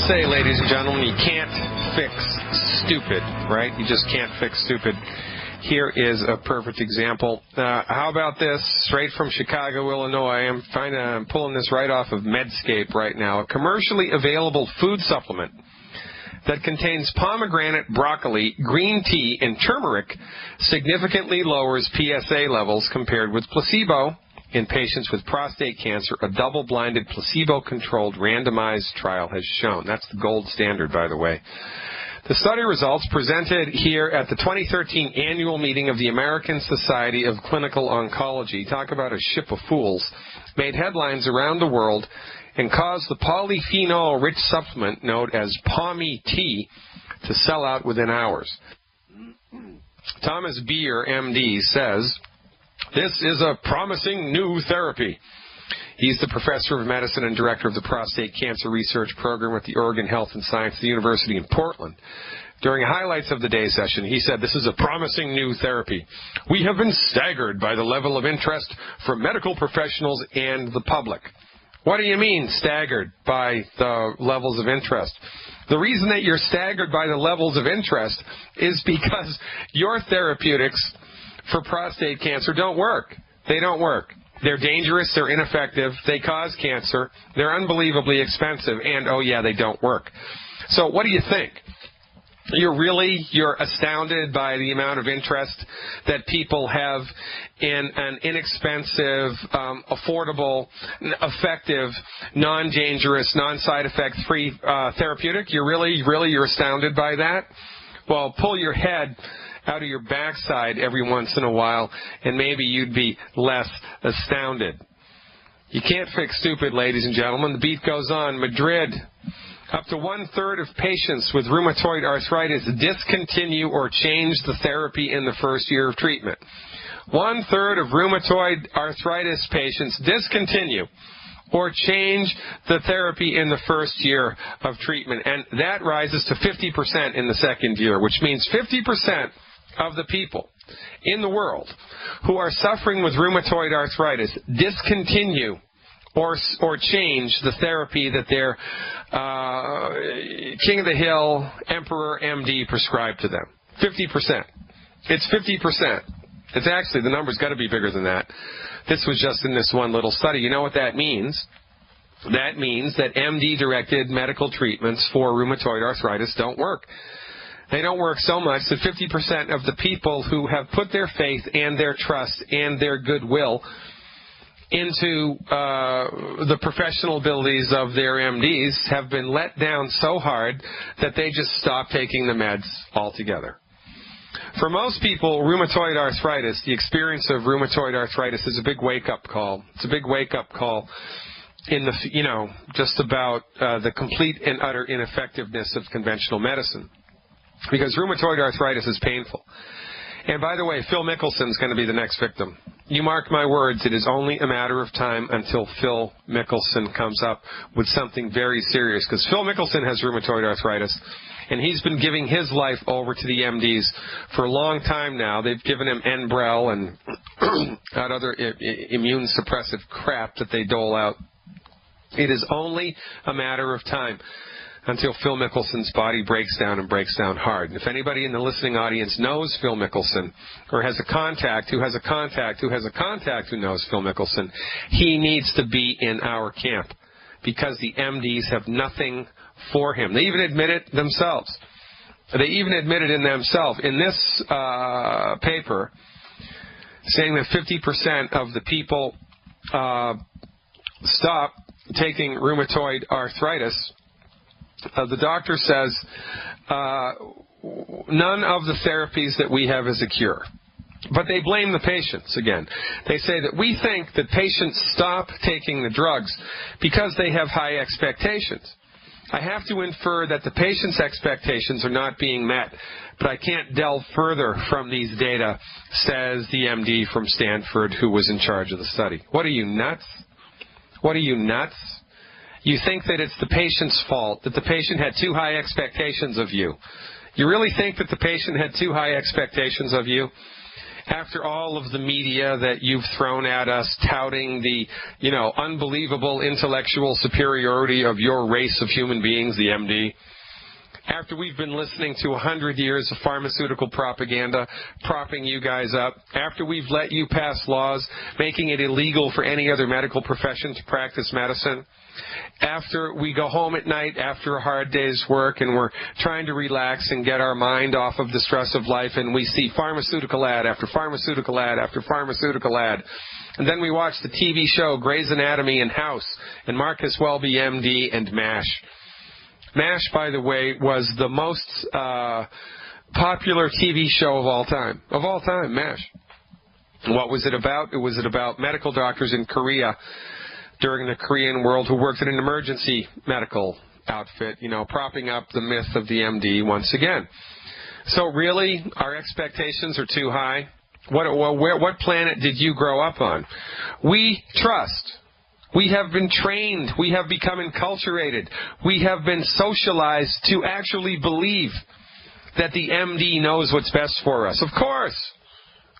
say, ladies and gentlemen, you can't fix stupid, right? You just can't fix stupid. Here is a perfect example. How about this? Straight from Chicago, Illinois. I'm pulling this right off of Medscape right now. A commercially available food supplement that contains pomegranate, broccoli, green tea, and turmeric significantly lowers PSA levels compared with placebo in patients with prostate cancer. A double-blinded, placebo-controlled, randomized trial has shown. That's the gold standard, by the way. The study results presented here at the 2013 annual meeting of the American Society of Clinical Oncology, talk about a ship of fools, made headlines around the world and caused the polyphenol-rich supplement known as POME-T to sell out within hours. Thomas Beer, MD, says, "This is a promising new therapy." He's the professor of medicine and director of the prostate cancer research program at the Oregon Health and Science University in Portland. During highlights of the day session, he said, "This is a promising new therapy. We have been staggered by the level of interest from medical professionals and the public." What do you mean staggered by the levels of interest? The reason that you're staggered by the levels of interest is because your therapeutics for prostate cancer don't work. They don't work. They're dangerous, they're ineffective, they cause cancer, they're unbelievably expensive, and, oh yeah, they don't work. So what do you think? You're astounded by the amount of interest that people have in an inexpensive, affordable, effective, non-dangerous, non-side effect free therapeutic? You're astounded by that? Well, pull your head out of your backside every once in a while, and maybe you'd be less astounded. You can't fix stupid, ladies and gentlemen. The beat goes on. Madrid. Up to 1/3 of patients with rheumatoid arthritis discontinue or change the therapy in the first year of treatment. 1/3 of rheumatoid arthritis patients discontinue or change the therapy in the first year of treatment. And that rises to 50% in the second year, which means 50% of the people in the world who are suffering with rheumatoid arthritis discontinue or change the therapy that their King of the Hill, Emperor, MD prescribed to them. 50%. It's 50%. It's actually, the number's got to be bigger than that. This was just in this one little study. You know what that means? That means that MD-directed medical treatments for rheumatoid arthritis don't work. They don't work so much that 50% of the people who have put their faith and their trust and their goodwill into the professional abilities of their MDs have been let down so hard that they just stop taking the meds altogether. For most people, rheumatoid arthritis, the experience of rheumatoid arthritis is a big wake-up call. It's a big wake-up call in the, just about the complete and utter ineffectiveness of conventional medicine. Because rheumatoid arthritis is painful. And by the way, Phil Mickelson's going to be the next victim. You mark my words, it is only a matter of time until Phil Mickelson comes up with something very serious. Because Phil Mickelson has rheumatoid arthritis, and he's been giving his life over to the MDs for a long time now. They've given him Enbrel and that other immune suppressive crap that they dole out. It is only a matter of time until Phil Mickelson's body breaks down and breaks down hard. And if anybody in the listening audience knows Phil Mickelson or has a contact who has a contact who has a contact who knows Phil Mickelson, he needs to be in our camp because the MDs have nothing for him. They even admit it themselves. They even admit it in themselves. In this paper, saying that 50% of the people stop taking rheumatoid arthritis, the doctor says none of the therapies that we have is a cure. But they blame the patients again. They say that we think that patients stop taking the drugs because they have high expectations. I have to infer that the patient's expectations are not being met, but I can't delve further from these data, says the MD from Stanford who was in charge of the study. What are you, nuts? What are you, nuts? You think that it's the patient's fault, that the patient had too high expectations of you. You really think that the patient had too high expectations of you? After all of the media that you've thrown at us touting the, unbelievable intellectual superiority of your race of human beings, the MD, after we've been listening to 100 years of pharmaceutical propaganda propping you guys up, after we've let you pass laws making it illegal for any other medical profession to practice medicine, after we go home at night after a hard day's work and we're trying to relax and get our mind off of the stress of life, and we see pharmaceutical ad after pharmaceutical ad after pharmaceutical ad, and then we watch the TV show Grey's Anatomy and House and Marcus Welby, MD, and MASH. MASH, by the way, was the most popular TV show of all time. Of all time, MASH. What was it about? It was about medical doctors in Korea during the Korean world who worked in an emergency medical outfit, propping up the myth of the MD once again. So really, our expectations are too high. What planet did you grow up on? We trust. We have been trained. We have become enculturated. We have been socialized to actually believe that the MD knows what's best for us. Of course,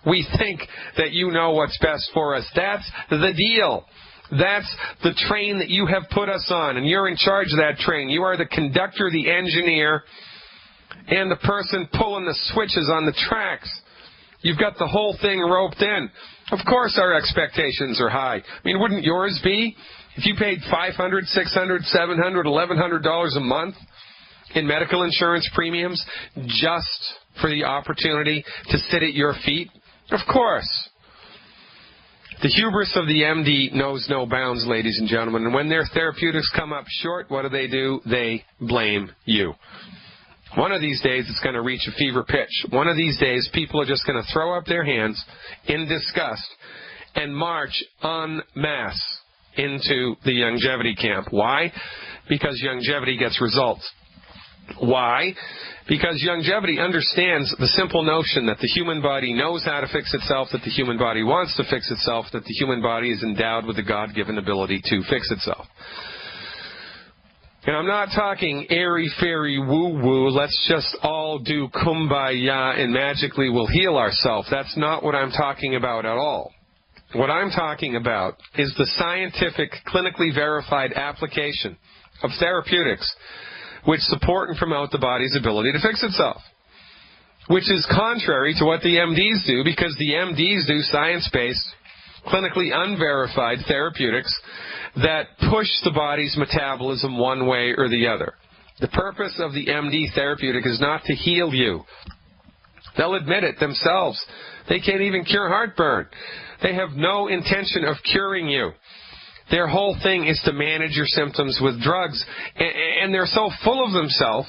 we think that you know what's best for us. That's the deal. That's the train that you have put us on, and you're in charge of that train. You are the conductor, the engineer, and the person pulling the switches on the tracks. You've got the whole thing roped in. Of course our expectations are high. I mean, wouldn't yours be? If you paid $500, $600, $700, $1,100 a month in medical insurance premiums just for the opportunity to sit at your feet? Of course. The hubris of the MD knows no bounds, ladies and gentlemen. And when their therapeutics come up short, what do? They blame you. One of these days, it's going to reach a fever pitch. One of these days, people are just going to throw up their hands in disgust and march en masse into the longevity camp. Why? Because longevity gets results. Why? Because longevity understands the simple notion that the human body knows how to fix itself, that the human body wants to fix itself, that the human body is endowed with the God-given ability to fix itself. And I'm not talking airy-fairy woo-woo, let's just all do kumbaya and magically we'll heal ourselves. That's not what I'm talking about at all. What I'm talking about is the scientific, clinically verified application of therapeutics which support and promote the body's ability to fix itself, which is contrary to what the MDs do, because the MDs do science-based, clinically unverified therapeutics that push the body's metabolism one way or the other. The purpose of the MD therapeutic is not to heal you. They'll admit it themselves. They can't even cure heartburn. They have no intention of curing you. Their whole thing is to manage your symptoms with drugs. And they're so full of themselves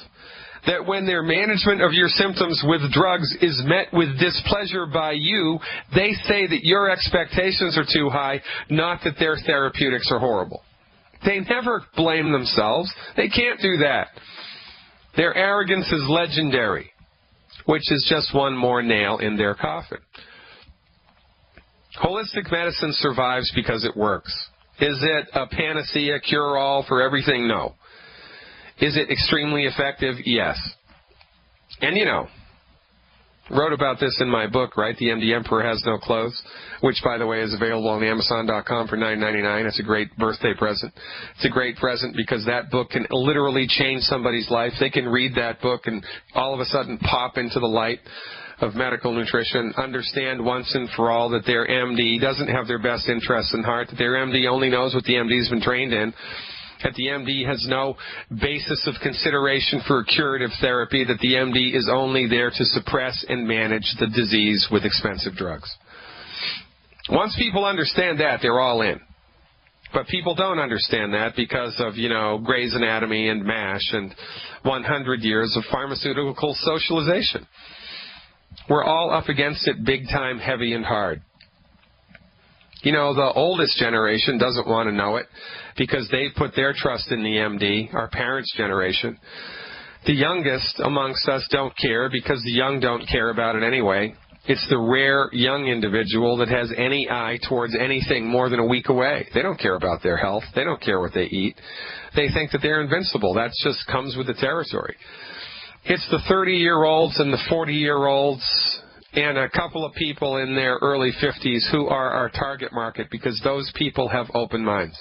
that when their management of your symptoms with drugs is met with displeasure by you, they say that your expectations are too high, not that their therapeutics are horrible. They never blame themselves. They can't do that. Their arrogance is legendary, which is just one more nail in their coffin. Holistic medicine survives because it works. Is it a panacea, cure-all for everything? No. Is it extremely effective? Yes. And wrote about this in my book, right? The MD Emperor Has No Clothes, which, by the way, is available on Amazon.com for $9.99. It's a great birthday present. It's a great present because that book can literally change somebody's life. They can read that book and all of a sudden pop into the light of medical nutrition, understand once and for all that their MD doesn't have their best interests in heart, that their MD only knows what the MD's been trained in, that the MD has no basis of consideration for curative therapy, that the MD is only there to suppress and manage the disease with expensive drugs. Once people understand that, they're all in. But people don't understand that because of, Grey's Anatomy and MASH and 100 years of pharmaceutical socialization. We're all up against it big time, heavy and hard. The oldest generation doesn't want to know it because they've put their trust in the MD, our parents' generation. The youngest amongst us don't care because the young don't care about it anyway. It's the rare young individual that has any eye towards anything more than a week away. They don't care about their health. They don't care what they eat. They think that they're invincible. That just comes with the territory. It's the 30-year-olds and the 40-year-olds and a couple of people in their early 50s who are our target market, because those people have open minds.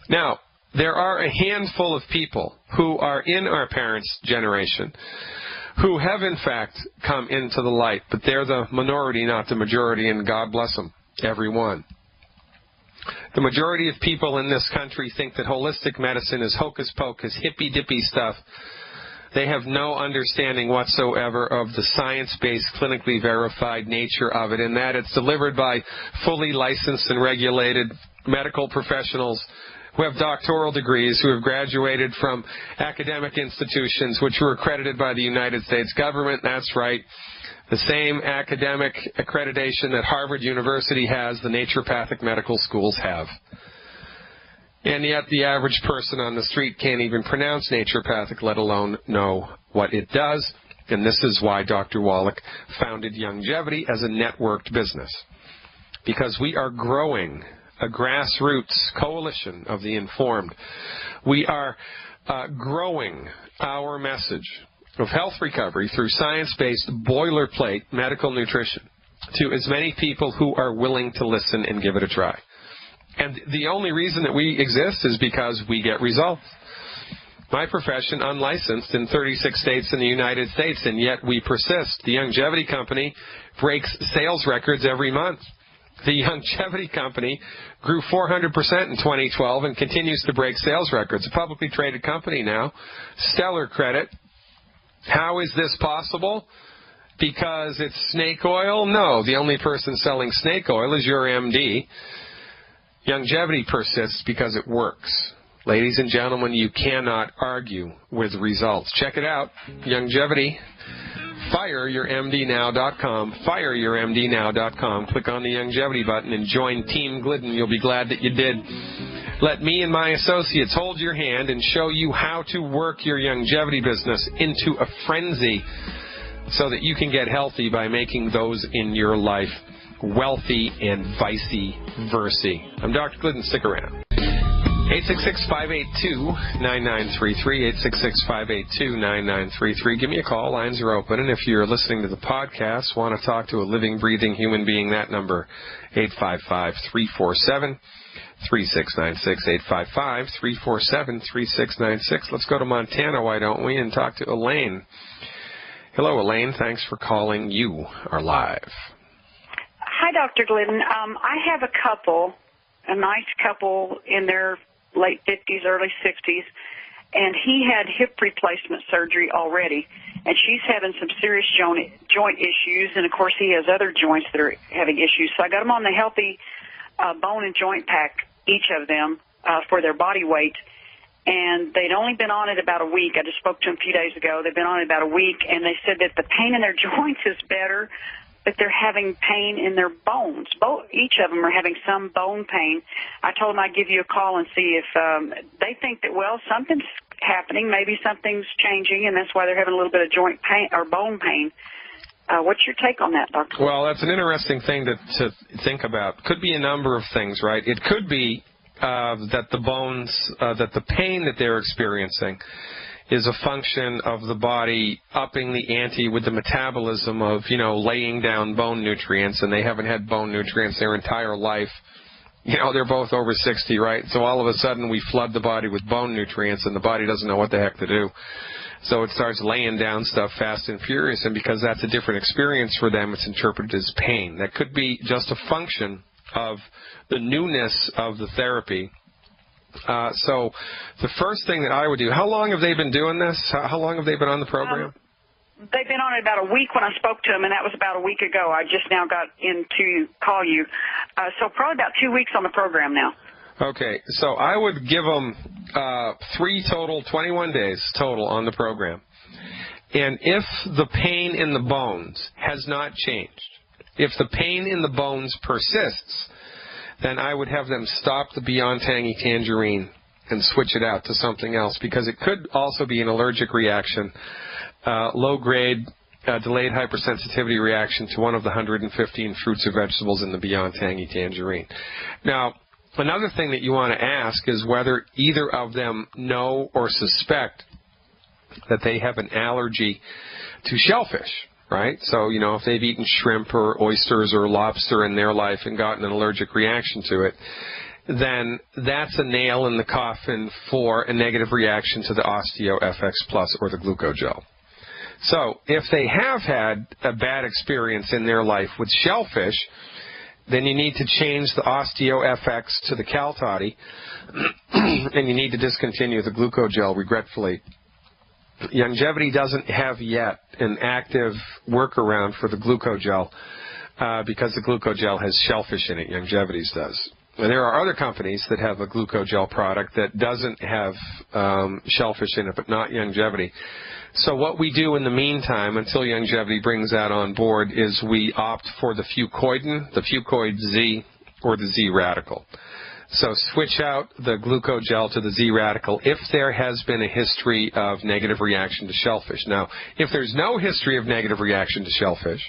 Now, there are a handful of people who are in our parents' generation who have, in fact, come into the light, but they're the minority, not the majority, and God bless them, every one. The majority of people in this country think that holistic medicine is hocus-pocus, hippy-dippy stuff. They have no understanding whatsoever of the science-based, clinically verified nature of it, and that it's delivered by fully licensed and regulated medical professionals who have doctoral degrees, who have graduated from academic institutions which were accredited by the United States government. That's right. The same academic accreditation that Harvard University has, the naturopathic medical schools have. And yet the average person on the street can't even pronounce naturopathic, let alone know what it does. And this is why Dr. Wallach founded Youngevity as a networked business. Because we are growing a grassroots coalition of the informed. We are growing our message of health recovery through science-based boilerplate medical nutrition to as many people who are willing to listen and give it a try. And the only reason that we exist is because we get results. My profession, unlicensed in 36 states in the United States, and yet we persist. The Youngevity Company breaks sales records every month. The Youngevity Company grew 400% in 2012 and continues to break sales records. A publicly traded company now. Stellar credit. How is this possible? Because it's snake oil? No, the only person selling snake oil is your MD. Youngevity persists because it works. Ladies and gentlemen, you cannot argue with results. Check it out. Youngevity. FireYourMDNow.com. FireYourMDNow.com. Click on the Youngevity button and join Team Glidden. You'll be glad that you did. Let me and my associates hold your hand and show you how to work your Youngevity business into a frenzy so that you can get healthy by making those in your life wealthy and vice versa. I'm Dr. Glidden. Stick around. 866-582-9933, 866-582-9933. Give me a call. Lines are open. And if you're listening to the podcast, want to talk to a living, breathing human being, that number, 855-347-3696, 855-347-3696. Let's go to Montana, why don't we, and talk to Elaine. Hello, Elaine. Thanks for calling. You are live. Hi, Dr. Glidden. I have a nice couple in their late 50s, early 60s, and he had hip replacement surgery already, and she's having some serious joint issues, and, of course, he has other joints that are having issues. So I got them on the Healthy Bone and Joint Pack, each of them, for their body weight, and they'd only been on it about a week. I just spoke to them a few days ago. They've been on it about a week, and they said that the pain in their joints is better, but they're having pain in their bones. Each of them are having some bone pain. I told them I'd give you a call and see if they think that, well, something's happening, maybe something's changing, and that's why they're having a little bit of joint pain or bone pain. What's your take on that, Doctor? Well, that's an interesting thing to think about. Could be a number of things, right? It could be that the bones, that the pain that they're experiencing is a function of the body upping the ante with the metabolism of, laying down bone nutrients, and they haven't had bone nutrients their entire life. They're both over 60, right? So all of a sudden we flood the body with bone nutrients, and the body doesn't know what the heck to do. So it starts laying down stuff fast and furious, and because that's a different experience for them, it's interpreted as pain. That could be just a function of the newness of the therapy. So the first thing that I would do, how long have they been doing this? How long have they been on the program? They've been on it about a week when I spoke to them, and that was about a week ago. I just now got in to call you. So probably about 2 weeks on the program now. Okay, so I would give them 21 days total on the program. And if the pain in the bones has not changed, if the pain in the bones persists, then I would have them stop the Beyond Tangy Tangerine and switch it out to something else, because it could also be an allergic reaction, low-grade delayed hypersensitivity reaction to one of the 115 fruits or vegetables in the Beyond Tangy Tangerine. Now, another thing that you want to ask is whether either of them know or suspect that they have an allergy to shellfish. right? So, you know, if they've eaten shrimp or oysters or lobster in their life and gotten an allergic reaction to it, then that's a nail in the coffin for a negative reaction to the Osteo FX Plus or the Glucogel. So if they have had a bad experience in their life with shellfish, then you need to change the Osteo FX to the Cal Toddy, and you need to discontinue the Glucogel, regretfully. Youngevity doesn't have yet an active workaround for the Glucogel because the Glucogel has shellfish in it. Youngevity's does. And there are other companies that have a Glucogel product that doesn't have shellfish in it, but not Youngevity. So what we do in the meantime, until Youngevity brings that on board, is we opt for the Fucoiden, the Fucoid Z, or the Z Radical. So switch out the Glucogel to the Z Radical if there has been a history of negative reaction to shellfish. Now, if there's no history of negative reaction to shellfish,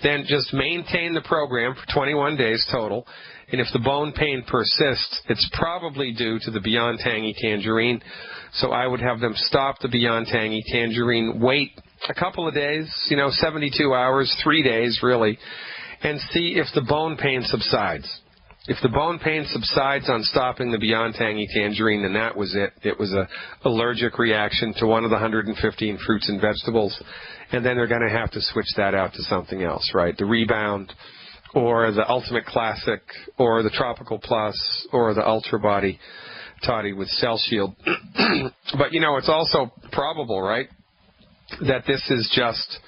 then just maintain the program for 21 days total. And if the bone pain persists, it's probably due to the Beyond Tangy Tangerine. So I would have them stop the Beyond Tangy Tangerine, wait a couple of days, 72 hours, 3 days really, and see if the bone pain subsides. If the bone pain subsides on stopping the Beyond Tangy Tangerine, then that was it. It was an allergic reaction to one of the 115 fruits and vegetables, and then they're going to have to switch that out to something else, right? The Rebound, or the Ultimate Classic, or the Tropical Plus, or the Ultra Body Toddy with Cell Shield. But, it's also probable, right, that this is just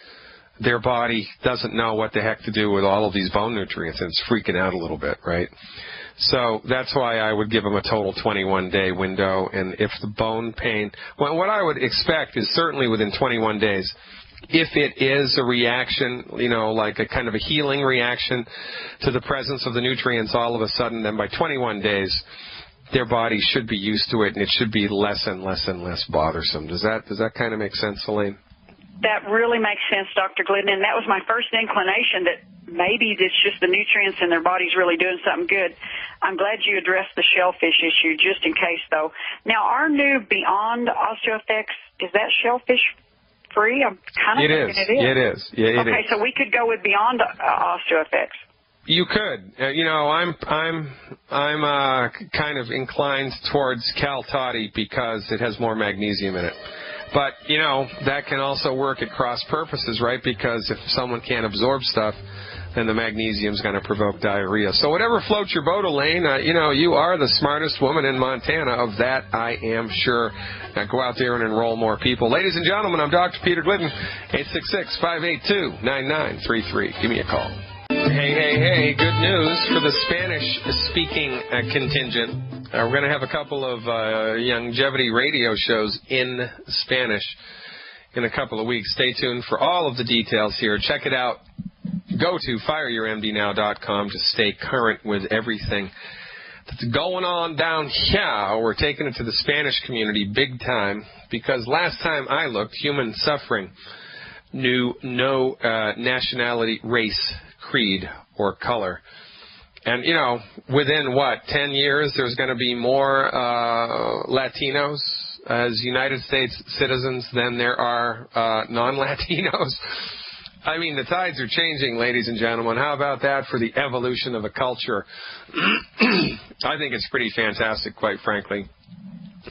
their body doesn't know what the heck to do with all of these bone nutrients, and it's freaking out a little bit, right? So that's why I would give them a total 21-day window. And if the bone pain, well, what I would expect is certainly within 21 days, if it is a reaction, like a kind of a healing reaction to the presence of the nutrients all of a sudden, then by 21 days, their body should be used to it, and it should be less and less and less bothersome. Does that kind of make sense, Elaine? That really makes sense, Dr. Glidden, and that was my first inclination that maybe it's just the nutrients in their body's really doing something good. I'm glad you addressed the shellfish issue just in case, though. Now, our new Beyond OsteoFX, is that shellfish free? I'm kind of thinking it is. It is. Yeah, it is. Okay, so we could go with Beyond OsteoFX. You could. I'm kind of inclined towards Cal Toddy because it has more magnesium in it. But, that can also work at cross purposes, right? Because if someone can't absorb stuff, then the magnesium's going to provoke diarrhea. So whatever floats your boat, Elaine, you are the smartest woman in Montana. Of that, I am sure. Now go out there and enroll more people. Ladies and gentlemen, I'm Dr. Peter Glidden, 866-582-9933. Give me a call. Hey, good news for the Spanish-speaking contingent. We're going to have a couple of Youngevity radio shows in Spanish in a couple of weeks. Stay tuned for all of the details here. Check it out. Go to fireyourmdnow.com to stay current with everything that's going on down here. We're taking it to the Spanish community big time because last time I looked, human suffering knew no nationality, race, creed, or color. And, within, 10 years, there's going to be more Latinos as United States citizens than there are non-Latinos. I mean, the tides are changing, ladies and gentlemen. How about that for the evolution of a culture? I think it's pretty fantastic, quite frankly.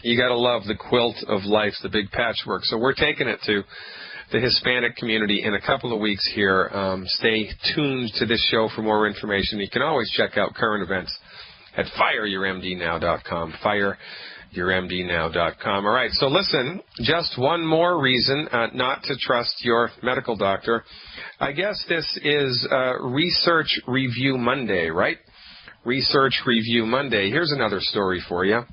You got to love the quilt of life, the big patchwork. So we're taking it to the Hispanic community in a couple of weeks here. Stay tuned to this show for more information. You can always check out current events at fireyourmdnow.com, fireyourmdnow.com. All right, so listen, just one more reason not to trust your medical doctor. I guess this is Research Review Monday, right? Research Review Monday. Here's another story for you.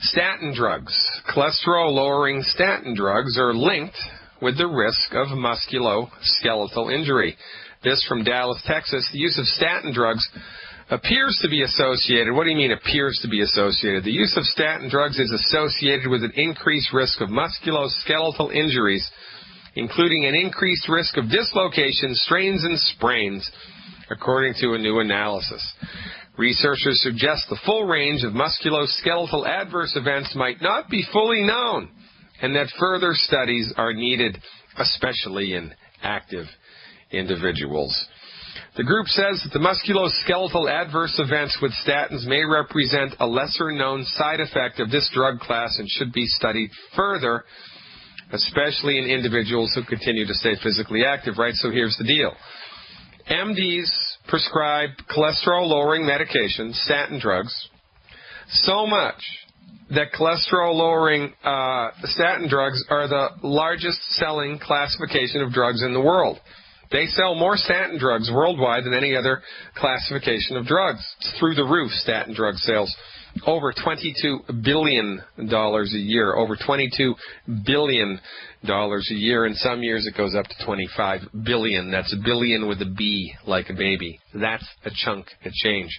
Statin drugs, cholesterol-lowering statin drugs, are linked with the risk of musculoskeletal injury. This from Dallas, Texas. The use of statin drugs appears to be associated. What do you mean appears to be associated? The use of statin drugs is associated with an increased risk of musculoskeletal injuries, including an increased risk of dislocations, strains, and sprains, according to a new analysis. Researchers suggest the full range of musculoskeletal adverse events might not be fully known and that further studies are needed. especially in active individuals. The group says that the musculoskeletal adverse events with statins may represent a lesser-known side effect of this drug class and should be studied further, especially in individuals who continue to stay physically active, right? So here's the deal. MDs prescribe cholesterol-lowering medications, statin drugs, so much that cholesterol-lowering statin drugs are the largest-selling classification of drugs in the world. They sell more statin drugs worldwide than any other classification of drugs. It's through the roof, statin drug sales. Over $22 billion a year. Over $22 billion a year. In some years it goes up to $25 billion. That's a billion with a B, like a baby. That's a chunk of change.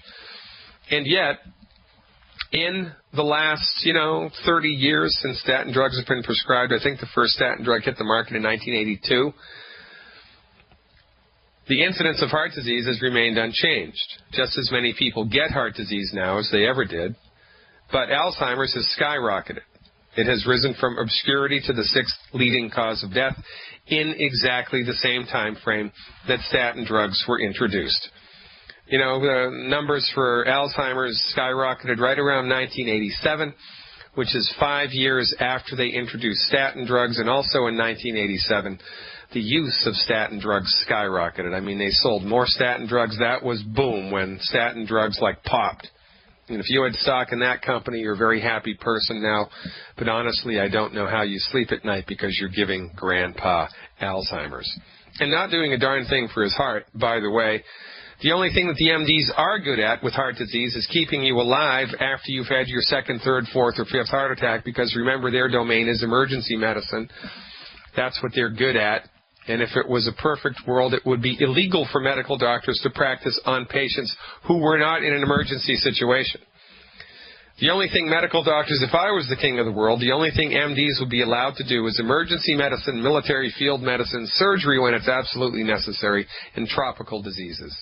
And yet, in the last, 30 years since statin drugs have been prescribed, I think the first statin drug hit the market in 1982, the incidence of heart disease has remained unchanged. Just as many people get heart disease now as they ever did, but Alzheimer's has skyrocketed. It has risen from obscurity to the sixth leading cause of death in exactly the same time frame that statin drugs were introduced. The numbers for Alzheimer's skyrocketed right around 1987, which is 5 years after they introduced statin drugs, and also in 1987, the use of statin drugs skyrocketed. I mean, they sold more statin drugs. That was boom when statin drugs popped. And if you had stock in that company, you're a very happy person now. But honestly, I don't know how you sleep at night because you're giving Grandpa Alzheimer's. And not doing a darn thing for his heart, by the way. The only thing that the MDs are good at with heart disease is keeping you alive after you've had your second, third, fourth, or fifth heart attack, because remember, their domain is emergency medicine. That's what they're good at. And if it was a perfect world, it would be illegal for medical doctors to practice on patients who were not in an emergency situation. The only thing medical doctors, if I was the king of the world, the only thing MDs would be allowed to do is emergency medicine, military field medicine, surgery when it's absolutely necessary, and tropical diseases.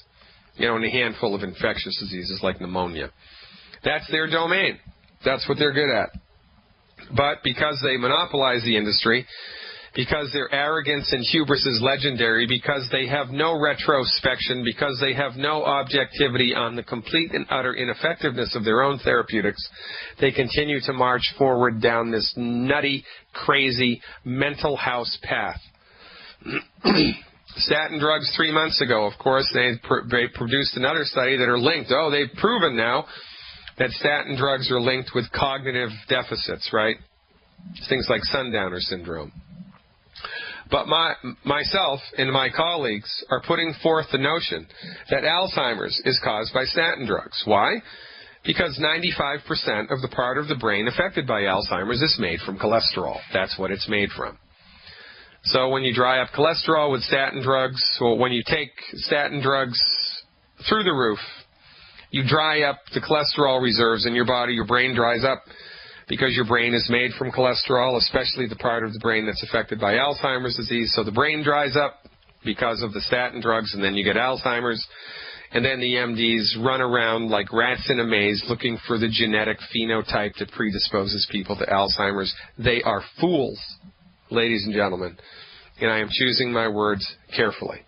And a handful of infectious diseases like pneumonia. That's their domain. That's what they're good at. But because they monopolize the industry, because their arrogance and hubris is legendary, because they have no retrospection, because they have no objectivity on the complete and utter ineffectiveness of their own therapeutics, they continue to march forward down this nutty, crazy, mental house path. Statin drugs 3 months ago, of course, they produced another study that are linked. They've proven now that statin drugs are linked with cognitive deficits, right? Things like sundowner syndrome. But myself and my colleagues are putting forth the notion that Alzheimer's is caused by statin drugs. Why? Because 95% of the part of the brain affected by Alzheimer's is made from cholesterol. That's what it's made from. So when you dry up cholesterol with statin drugs, or when you take statin drugs through the roof, you dry up the cholesterol reserves in your body, your brain dries up because your brain is made from cholesterol, especially the part of the brain that's affected by Alzheimer's disease. So the brain dries up because of the statin drugs, and then you get Alzheimer's. And then the MDs run around like rats in a maze looking for the genetic phenotype that predisposes people to Alzheimer's. They are fools, ladies and gentlemen, and I am choosing my words carefully.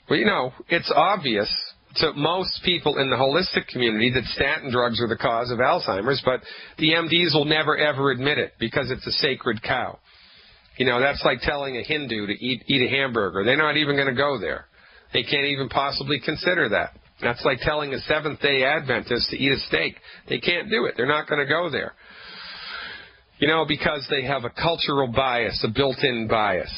Well, it's obvious to most people in the holistic community that statin drugs are the cause of Alzheimer's, but the MDs will never, ever admit it because it's a sacred cow. That's like telling a Hindu to eat a hamburger. They're not even going to go there. They can't even possibly consider that. That's like telling a Seventh-day Adventist to eat a steak. They can't do it. They're not going to go there. Because they have a cultural bias, a built-in bias.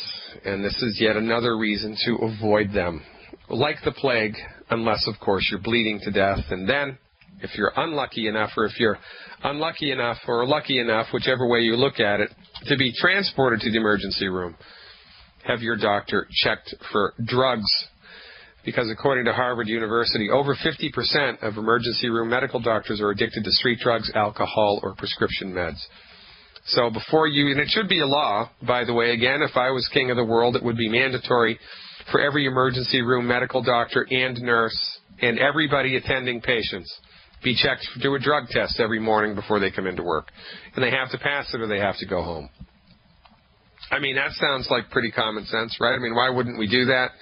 And this is yet another reason to avoid them. Like the plague, unless, of course, you're bleeding to death. And then, if you're unlucky enough, or if you're unlucky enough or lucky enough, whichever way you look at it, to be transported to the emergency room, have your doctor checked for drugs. Because according to Harvard University, over 50% of emergency room medical doctors are addicted to street drugs, alcohol, or prescription meds. So before you, and it should be a law, by the way, again, if I was king of the world, it would be mandatory for every emergency room medical doctor and nurse and everybody attending patients be checked, do a drug test every morning before they come into work. And they have to pass it or they have to go home. I mean, that sounds like pretty common sense, right? I mean, why wouldn't we do that?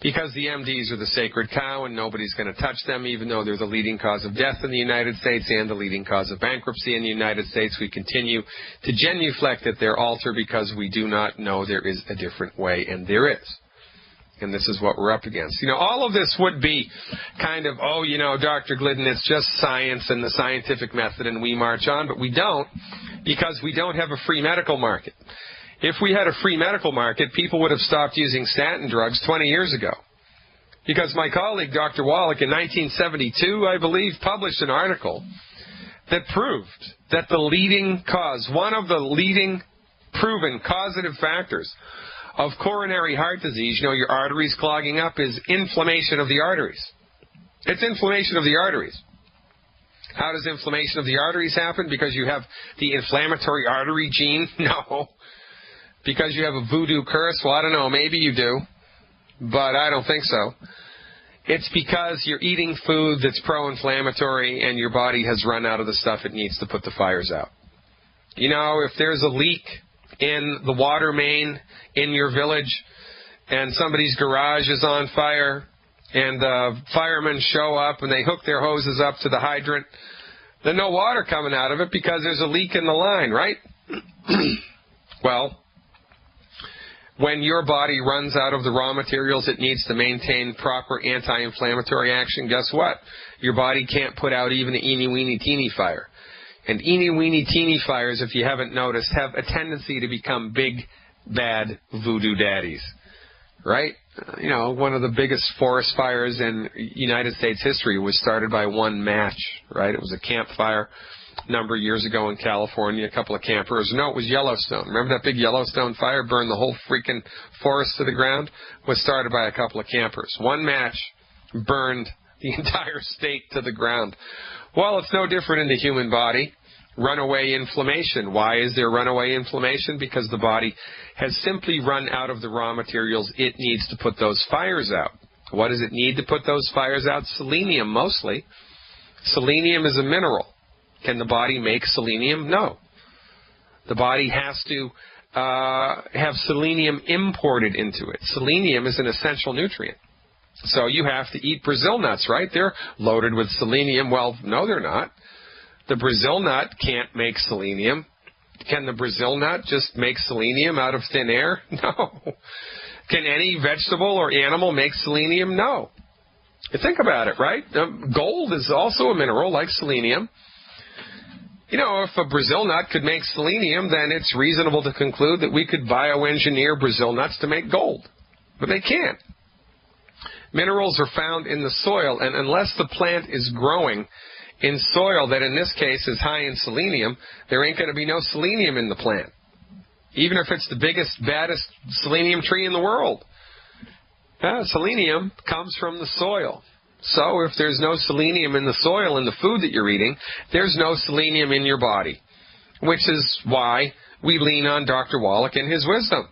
Because the MDs are the sacred cow and nobody's going to touch them, even though they're the leading cause of death in the United States and the leading cause of bankruptcy in the United States. We continue to genuflect at their altar because we do not know there is a different way, and there is. And this is what we're up against. You know, all of this would be kind of, oh, you know, Dr. Glidden, it's just science and the scientific method and we march on, but we don't, because we don't have a free medical market. If we had a free medical market, people would have stopped using statin drugs 20 years ago. Because my colleague, Dr. Wallach, in 1972, I believe, published an article that proved that the leading cause, one of the leading proven causative factors of coronary heart disease, you know, your arteries clogging up, is inflammation of the arteries. It's inflammation of the arteries. How does inflammation of the arteries happen? Because you have the inflammatory artery gene? No. Because you have a voodoo curse? Well, I don't know. Maybe you do. But I don't think so. It's because you're eating food that's pro-inflammatory and your body has run out of the stuff it needs to put the fires out. You know, if there's a leak in the water main in your village and somebody's garage is on fire and the firemen show up and they hook their hoses up to the hydrant, there's no water coming out of it because there's a leak in the line, right? Well, when your body runs out of the raw materials it needs to maintain proper anti-inflammatory action, guess what? Your body can't put out even an eeny-weeny-teeny fire. And eeny-weeny-teeny fires, if you haven't noticed, have a tendency to become big, bad voodoo daddies, right? You know, one of the biggest forest fires in United States history was started by one match, right? It was a campfire a number of years ago in California, a couple of campers. No, it was Yellowstone. Remember that big Yellowstone fire burned the whole freaking forest to the ground? It was started by a couple of campers. One match burned the entire state to the ground. Well, it's no different in the human body. Runaway inflammation. Why is there runaway inflammation? Because the body has simply run out of the raw materials it needs to put those fires out. What does it need to put those fires out? Selenium, mostly. Selenium is a mineral. Can the body make selenium? No. The body has to have selenium imported into it. Selenium is an essential nutrient. So you have to eat Brazil nuts, right? They're loaded with selenium. Well, no, they're not. The Brazil nut can't make selenium. Can the Brazil nut just make selenium out of thin air? No. Can any vegetable or animal make selenium? No. You think about it, right? Gold is also a mineral like selenium. You know, if a Brazil nut could make selenium, then it's reasonable to conclude that we could bioengineer Brazil nuts to make gold. But they can't. Minerals are found in the soil, and unless the plant is growing in soil that in this case is high in selenium, there ain't going to be no selenium in the plant. Even if it's the biggest, baddest selenium tree in the world. Selenium comes from the soil. So if there's no selenium in the soil in the food that you're eating, there's no selenium in your body. Which is why we lean on Dr. Wallach and his wisdom.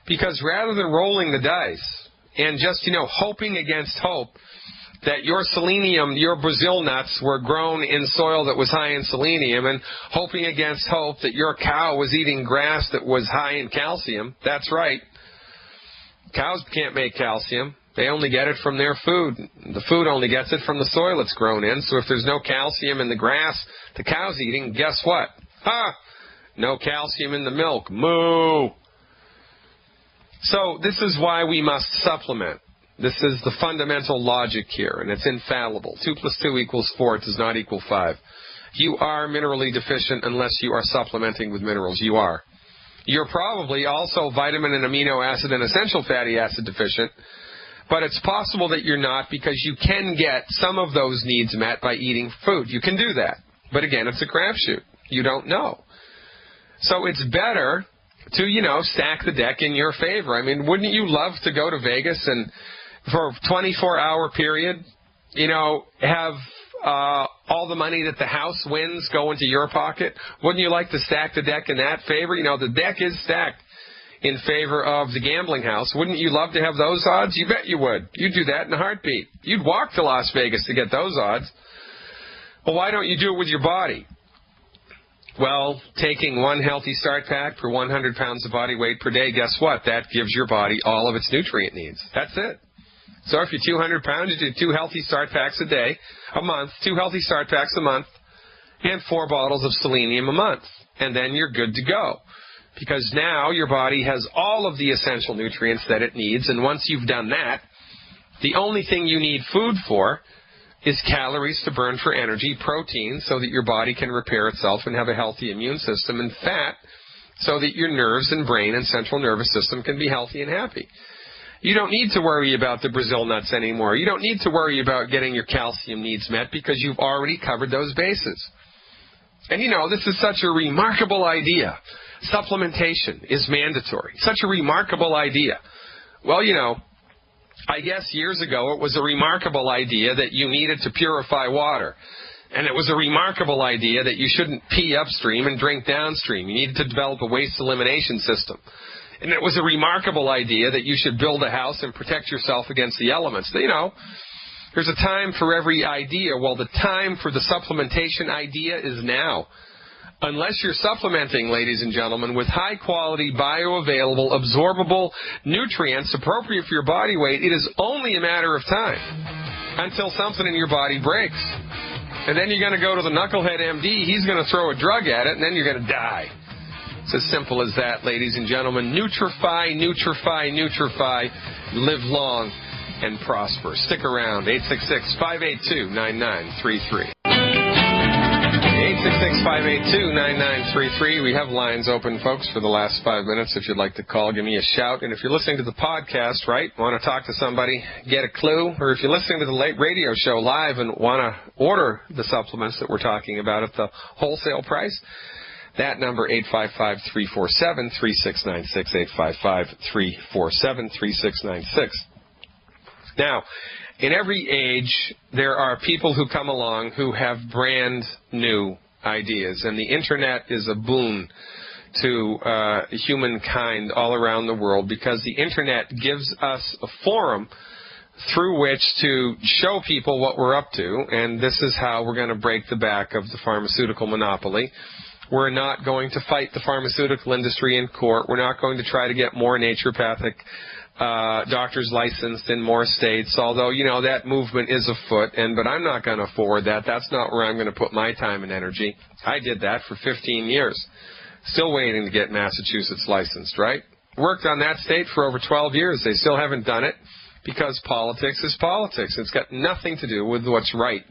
Because rather than rolling the dice and just, you know, hoping against hope that your selenium, your Brazil nuts were grown in soil that was high in selenium, and hoping against hope that your cow was eating grass that was high in calcium. That's right. Cows can't make calcium. They only get it from their food. The food only gets it from the soil it's grown in. So if there's no calcium in the grass the cow's eating, guess what? No calcium in the milk. Moo! So this is why we must supplement. This is the fundamental logic here, and it's infallible. 2 + 2 = 4. It does not equal 5. You are minerally deficient unless you are supplementing with minerals. You are. You're probably also vitamin and amino acid and essential fatty acid deficient, but it's possible that you're not because you can get some of those needs met by eating food. You can do that. But again, it's a crapshoot. You don't know. So it's better to, you know, stack the deck in your favor. I mean, wouldn't you love to go to Vegas and for a 24-hour period, you know, have all the money that the house wins go into your pocket? Wouldn't you like to stack the deck in that favor? You know, the deck is stacked in favor of the gambling house. Wouldn't you love to have those odds? You bet you would. You'd do that in a heartbeat. You'd walk to Las Vegas to get those odds. Well, why don't you do it with your body? Well, taking one healthy start pack per 100 pounds of body weight per day, guess what? That gives your body all of its nutrient needs. That's it. So if you're 200 pounds, you do 2 healthy start packs a month, 2 healthy start packs a month, and 4 bottles of selenium a month. And then you're good to go. Because now your body has all of the essential nutrients that it needs, and once you've done that, the only thing you need food for is calories to burn for energy, protein so that your body can repair itself and have a healthy immune system, and fat so that your nerves and brain and central nervous system can be healthy and happy. You don't need to worry about the Brazil nuts anymore. You don't need to worry about getting your calcium needs met because you've already covered those bases. And you know, this is such a remarkable idea. Supplementation is mandatory. Such a remarkable idea. Well, you know, I guess years ago it was a remarkable idea that you needed to purify water. And it was a remarkable idea that you shouldn't pee upstream and drink downstream. You needed to develop a waste elimination system. And it was a remarkable idea that you should build a house and protect yourself against the elements. You know, there's a time for every idea. Well, the time for the supplementation idea is now. Unless you're supplementing, ladies and gentlemen, with high-quality, bioavailable, absorbable nutrients appropriate for your body weight, it is only a matter of time until something in your body breaks. And then you're going to go to the knucklehead MD, he's going to throw a drug at it, and then you're going to die. It's as simple as that, ladies and gentlemen. Nutrify, Nutrify, Nutrify. Live long and prosper. Stick around. 866-582-9933. 866-582-9933. We have lines open, folks, for the last 5 minutes. If you'd like to call, give me a shout. And if you're listening to the podcast, right, want to talk to somebody, get a clue, or if you're listening to the late radio show live and want to order the supplements that we're talking about at the wholesale price, that number, 855-347-3696, 855-347-3696. Now, in every age, there are people who come along who have brand new ideas, and the Internet is a boon to humankind all around the world because the Internet gives us a forum through which to show people what we're up to, and this is how we're going to break the back of the pharmaceutical monopoly. We're not going to fight the pharmaceutical industry in court. We're not going to try to get more naturopathic doctors licensed in more states, although, you know, that movement is afoot, but I'm not going to forward that. That's not where I'm going to put my time and energy. I did that for 15 years. Still waiting to get Massachusetts licensed, right? Worked on that state for over 12 years. They still haven't done it because politics is politics. It's got nothing to do with what's right.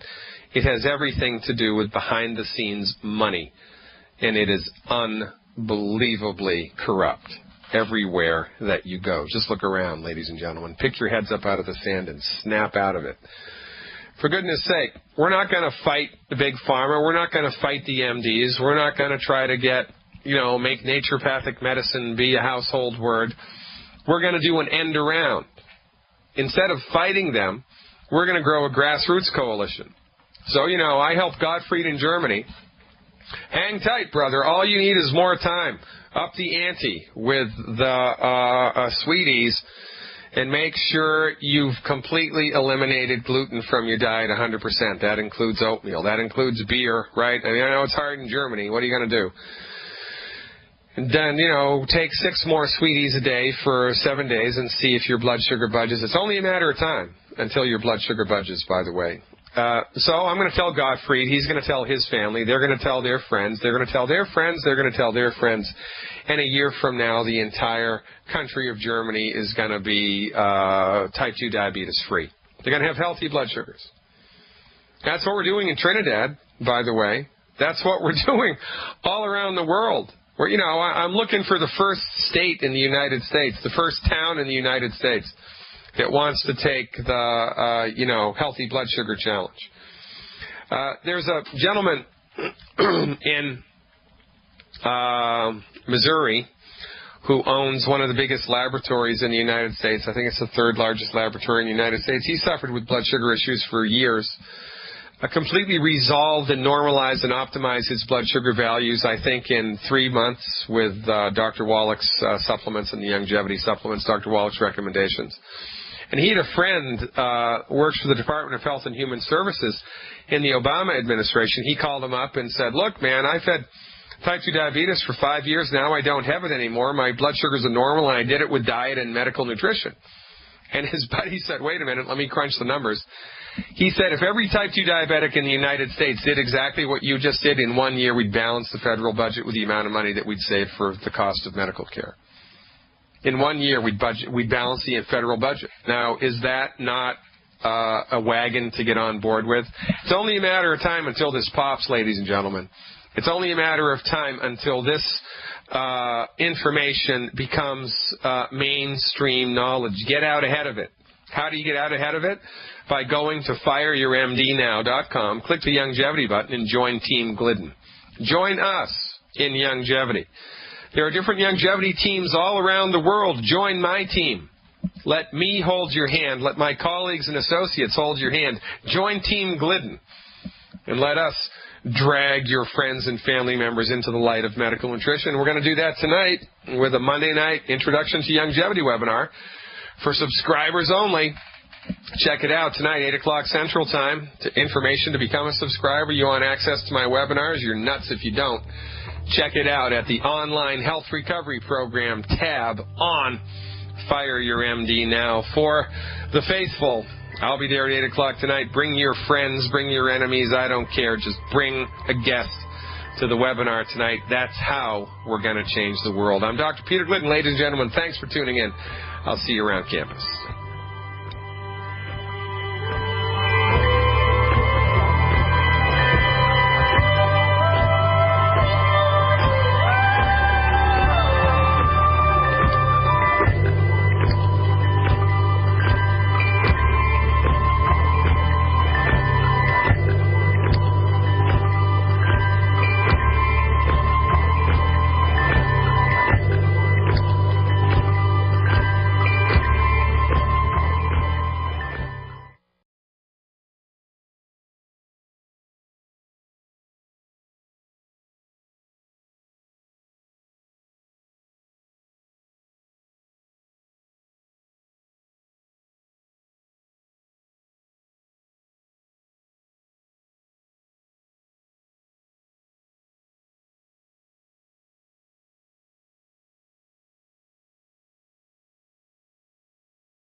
It has everything to do with behind-the-scenes money, and it is unbelievably corrupt everywhere that you go. Just look around, ladies and gentlemen. Pick your heads up out of the sand and snap out of it. For goodness sake, we're not going to fight the big pharma. We're not going to fight the MDs. We're not going to try to get, make naturopathic medicine be a household word. We're going to do an end around. Instead of fighting them, we're going to grow a grassroots coalition. So, I helped Gottfried in Germany. Hang tight, brother. All you need is more time. Up the ante with the sweeties and make sure you've completely eliminated gluten from your diet 100%. That includes oatmeal. That includes beer, right? I know it's hard in Germany. What are you going to do? And then, take 6 more sweeties a day for 7 days and see if your blood sugar budges. It's only a matter of time until your blood sugar budges, by the way. So I'm going to tell Gottfried, he's going to tell his family, they're going to tell their friends, they're going to tell their friends, they're going to tell their friends, and a year from now the entire country of Germany is going to be type 2 diabetes free. They're going to have healthy blood sugars. That's what we're doing in Trinidad, by the way. That's what we're doing all around the world. Where, I'm looking for the first state in the United States, the first town in the United States that wants to take the, healthy blood sugar challenge. There's a gentleman in Missouri who owns one of the biggest laboratories in the United States. I think it's the 3rd largest laboratory in the United States. He suffered with blood sugar issues for years. Completely resolved and normalized and optimized his blood sugar values, I think, in 3 months with Dr. Wallach's supplements and the longevity supplements, Dr. Wallach's recommendations. And he had a friend works for the Department of Health and Human Services in the Obama administration. He called him up and said, look, man, I've had type 2 diabetes for 5 years now. I don't have it anymore. My blood sugars are normal, and I did it with diet and medical nutrition. And his buddy said, wait a minute, let me crunch the numbers. He said, if every type 2 diabetic in the United States did exactly what you just did, in 1 year we'd balance the federal budget with the amount of money that we'd save for the cost of medical care. In 1 year, we'd balance the federal budget. Now, is that not a wagon to get on board with? It's only a matter of time until this pops, ladies and gentlemen. It's only a matter of time until this information becomes mainstream knowledge. Get out ahead of it. How do you get out ahead of it? By going to fireyourmdnow.com, click the Longevity button, and join Team Glidden. Join us in Longevity. There are different longevity teams all around the world. Join my team. Let me hold your hand. Let my colleagues and associates hold your hand. Join Team Glidden. And let us drag your friends and family members into the light of medical nutrition. We're going to do that tonight with a Monday night Introduction to Longevity webinar for subscribers only. Check it out tonight, 8 o'clock Central Time. Information to become a subscriber. You want access to my webinars? You're nuts if you don't. Check it out at the Online Health Recovery Program tab on Fire Your MD Now. For the faithful, I'll be there at 8 o'clock tonight. Bring your friends, bring your enemies. I don't care. Just bring a guest to the webinar tonight. That's how we're going to change the world. I'm Dr. Peter Glidden. Ladies and gentlemen, thanks for tuning in. I'll see you around campus.